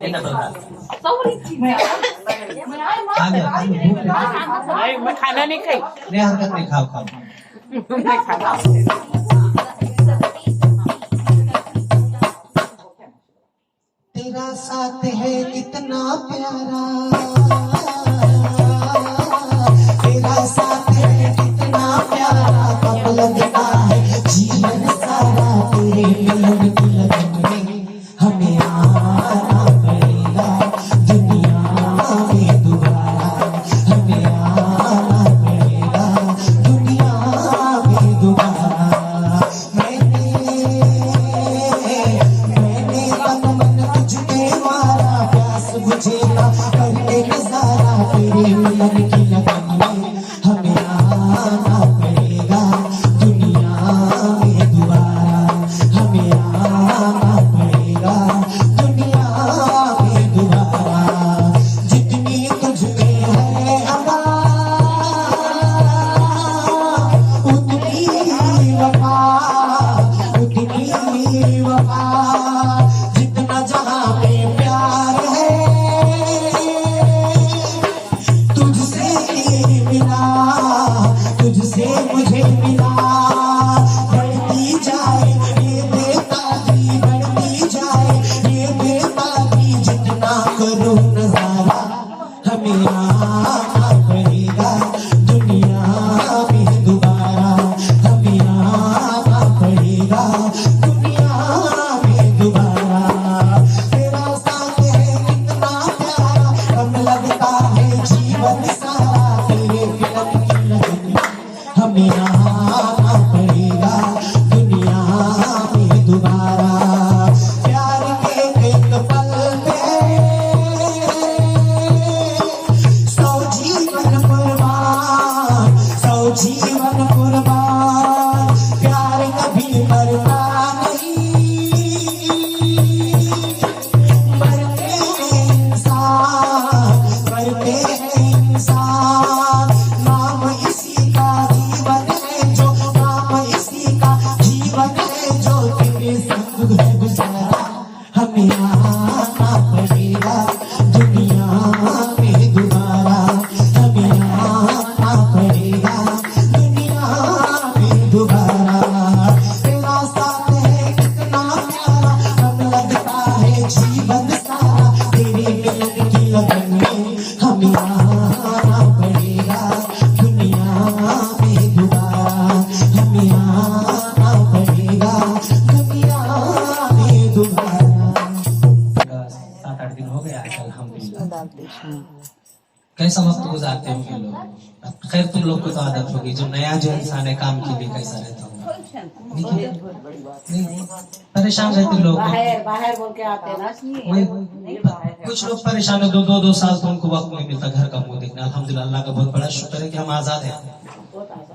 नहीं मैं खाना नहीं खाई। नहीं हरकत नहीं, खाओ खाओ। नहीं खाना। तेरा साथ है कितना प्यारा, तेरा साथ है कितना प्यारा, कब लगता है जीवन सारा तेरे मिलन की लगन में हमें आना पड़ेगा दुनिया में दोबारा, हमें आना पड़ेगा दुनिया में दोबारा। मैंने तन मन तुझे मारा, प्यास बुझे ना करके नजारा तेरे मिलन की लगन में हमें आना पड़ेगा दुनिया में दोबारा, हमें आना पड़ेगा दुनिया में दोबारा। जितनी तुझे है अदा उतनी वफा, उतनी वफा, जितना जहां में प्यार है तुझसे मिला, तुझसे मुझे मिला। बढ़ती जाए ये बेताबी, बढ़ती जाए ये बेताबी, जितना करूं नजारा हमें आना पड़ेगा दुनिया में दोबारा, हमें आना पड़ेगा दुनिया में दोबारा। तेरा साथ है कितना प्यारा, कब लगता है जीवन सारा तेरे मिलन की लगन में हमें आना पड़ेगा दुनिया में दोबारा। प्यार के एक पल में सौ जीवन कुर्बान, सौ जीवन कुर्बान। प्यार कभी मरता नहीं, मरते हैं इंसान, मरते हैं इंसान। नाम इसी का जीवन है जो, नाम इसी का जीवन है जो तेरे संग है गुजारा, हमें आना पड़ेगा दुनिया में दोबारा, हमें आना पड़ेगा दुनिया में दोबारा। तेरा साथ है कितना प्यारा, कब लगता है जीवन सारा तेरे मिलन की लगन में हमें आना पड़ेगा दुनिया में दोबारा, हमें आना पड़ेगा दुनिया में दोबारा। 7-8 दिन हो गया अल्हम्दुलिल्लाह। कैसा वक्त गुजारते हो ये लोग? खैर तुम लोग को तो आदत होगी, जो नया जो इंसान है काम के लिए कैसा रहता होगा? नहीं परेशान रहते लोग, बाहर बोल के आते ना। कुछ लोग परेशान है, दो साल तो उनको वक्त नहीं मिलता घर का मुंह देखने। अल्हम्दुलिल्लाह अल्लाह का बहुत बड़ा शुक्र है कि हम आजाद हैं।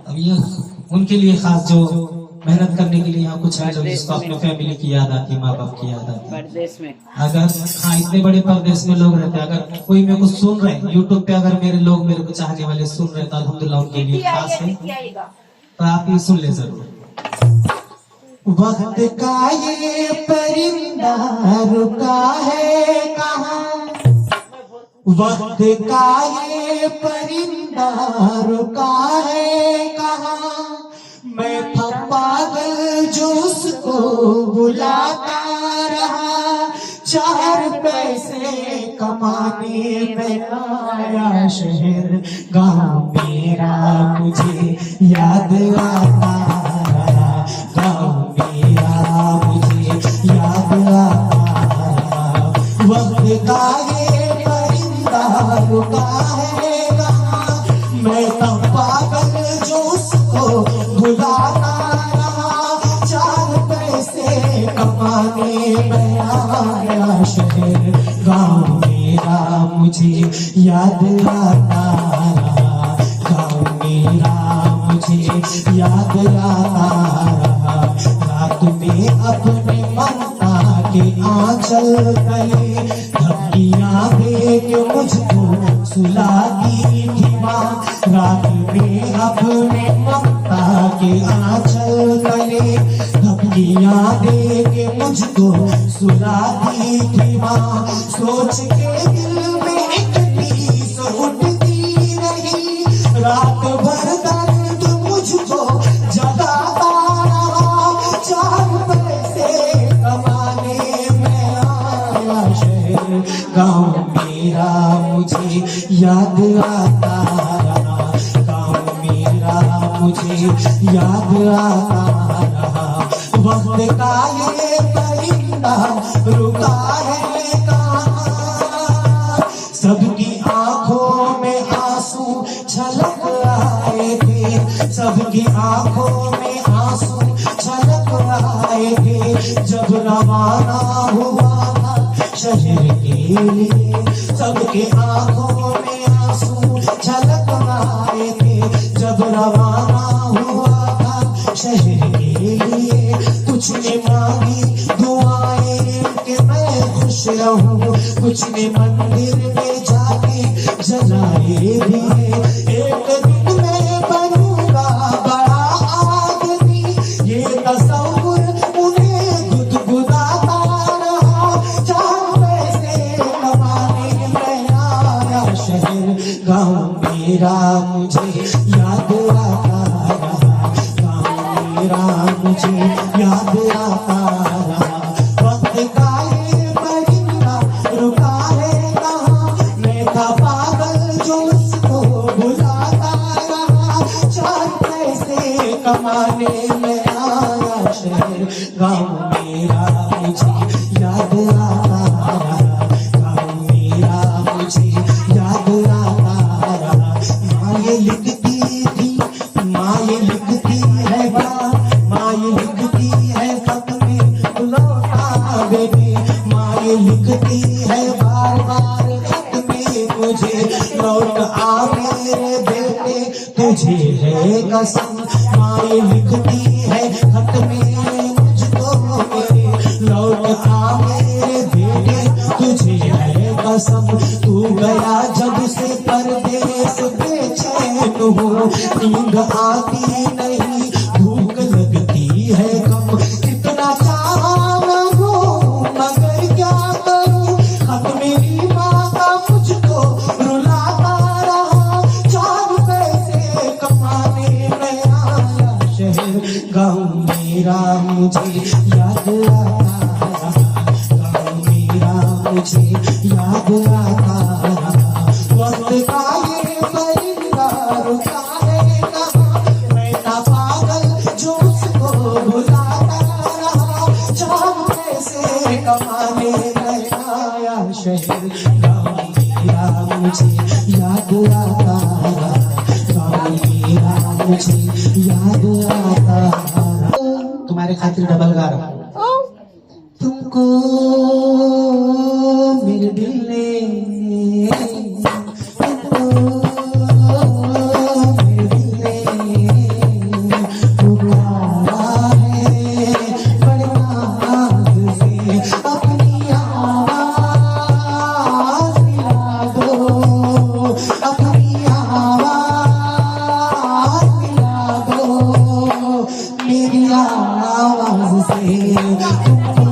अब ये उनके लिए खास जो मेहनत करने के लिए यहाँ कुछ है, जो जिसको अपने फैमिली की याद आती है, माँ बाप की याद आती है। परदेश में अगर हाँ इतने बड़े परदेश में लोग रहते हैं, अगर कोई मेरे को सुन रहे हैं यूट्यूब पे, अगर मेरे लोग मेरे को चाहने वाले सुन रहे हैं तो अल्हम्दुलिल्लाह उनके लिए खास है, तो आप ये सुन ले जरूर। वक्त का ये परिंदा रुका है कहाँ, वक्त का ये परिंदा रुका है कहाँ। मैं था पागल जो उसको बुलाता रहा, 4 पैसे कमाने में आया शहर, गाँव मेरा मुझे याद आता रहा, गाँव मेरा मुझे याद आता रहा। वक्त का ये परिंदा रुका है कहाँ, मैं तो पागल जो उसको बुलाता रहा, 4 पैसे कमाने में आया शहर, गाँव मेरा मुझे याद आता रहा, गाँव मेरा मुझे याद आता रहा। रात में अपने ममता के आंचल तले धमकियां दे के मुझको सुलाती थी माँ, रात में अपने ममता के आंचल तले की यादें के मुझको सुलाती थी माँ, सोच के दिल में एक टीस उठती रही, रात भर दर्द मुझको जगाता रहा, चार पैसे कमाने में आया शहर गाँव मेरा मुझे याद आता रहा, गाँव मेरा मुझे याद आता रहा। वक्त का ये परिंदा रुका है कहाँ, सबकी आंखों में आंसू छलक आए थे, सबकी आंखों में आंसू छलक आए थे, जब रवाना हुआ था शहर के लिए, सबके आंखों में आंसू छलक आए थे, जब रवाना हुआ था शहर के लिए। कुछ ने मांगी दुआएं कि मैं खुश रहूं, कुछ ने मंदिर में जाके जलाए भी, एक दिन मैं बनूंगा बड़ा आदमी, ये तसव्वुर उन्हें गुदगुदाता रहा, चार पैसे कमाने में आया शहर गाँव मेरा मुझे याद आता रहा, गाँव मेरा मुझे याद आता रहा। वक्त का ये परिंदा रुका है कहाँ, मैं था पागल जो उसको बुलाता रहा, चार पैसे कमाने में आया शहर गाँव मेरा मुझे याद आता रहा, गाँव मेरा मुझे याद आता रहा। माँ ये लिखती थी, माँ ये लिखती है माँ ये लिखती है खत में लौटा बेटे, माँ ये लिखती है बार बार खत में मुझे, लौट आ मेरे बेटे तुझे है कसम, माँ ये लिखती है खत में मुझको मेरे, लौट आ मेरे बेटे तुझे है कसम, तू गया जब से परदेस बेचैन हो, नींद आती नहीं भूख लगती है कम, कितना चाहा मैं हूँ मगर क्या करूँ, खत मेरी माँ का मुझको रुलाता रहा, चार पैसे कमाने में आया शहर गाँव मेरा मुझे याद आता रहा, गाँव मेरा मुझे याद आता रहा। वक्त का ये परिंदा रुका है कहाँ, मैं था पागल जो उसको बुलाता रहा, चार पैसे कमाने में आया शहर गाँव मेरा मुझे याद आता रहा, गाँव मेरा मुझे याद आता रहा। तुम्हारे खातिर डबल गा रहा हूँ। तुमको मेरे दिल ने, मेरे दिल ने पुकारा है बड़े नाज से, अपनी आवाज मिला दो, अपनी आवाज मिला दो, मेरी आवाज से तुमको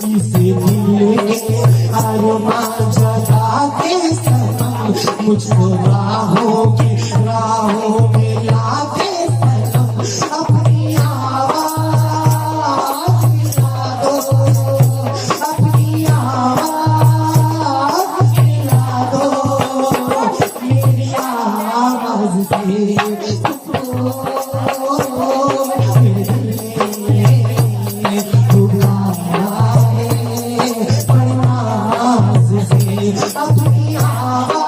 इसीलिए अरमान जगाते सनम मुझको राहों में लाते सनम अपनी आवाज़ मिला दो अपनी आवाज़ मिला दो मेरी आवाज़ से अपनी आवाज़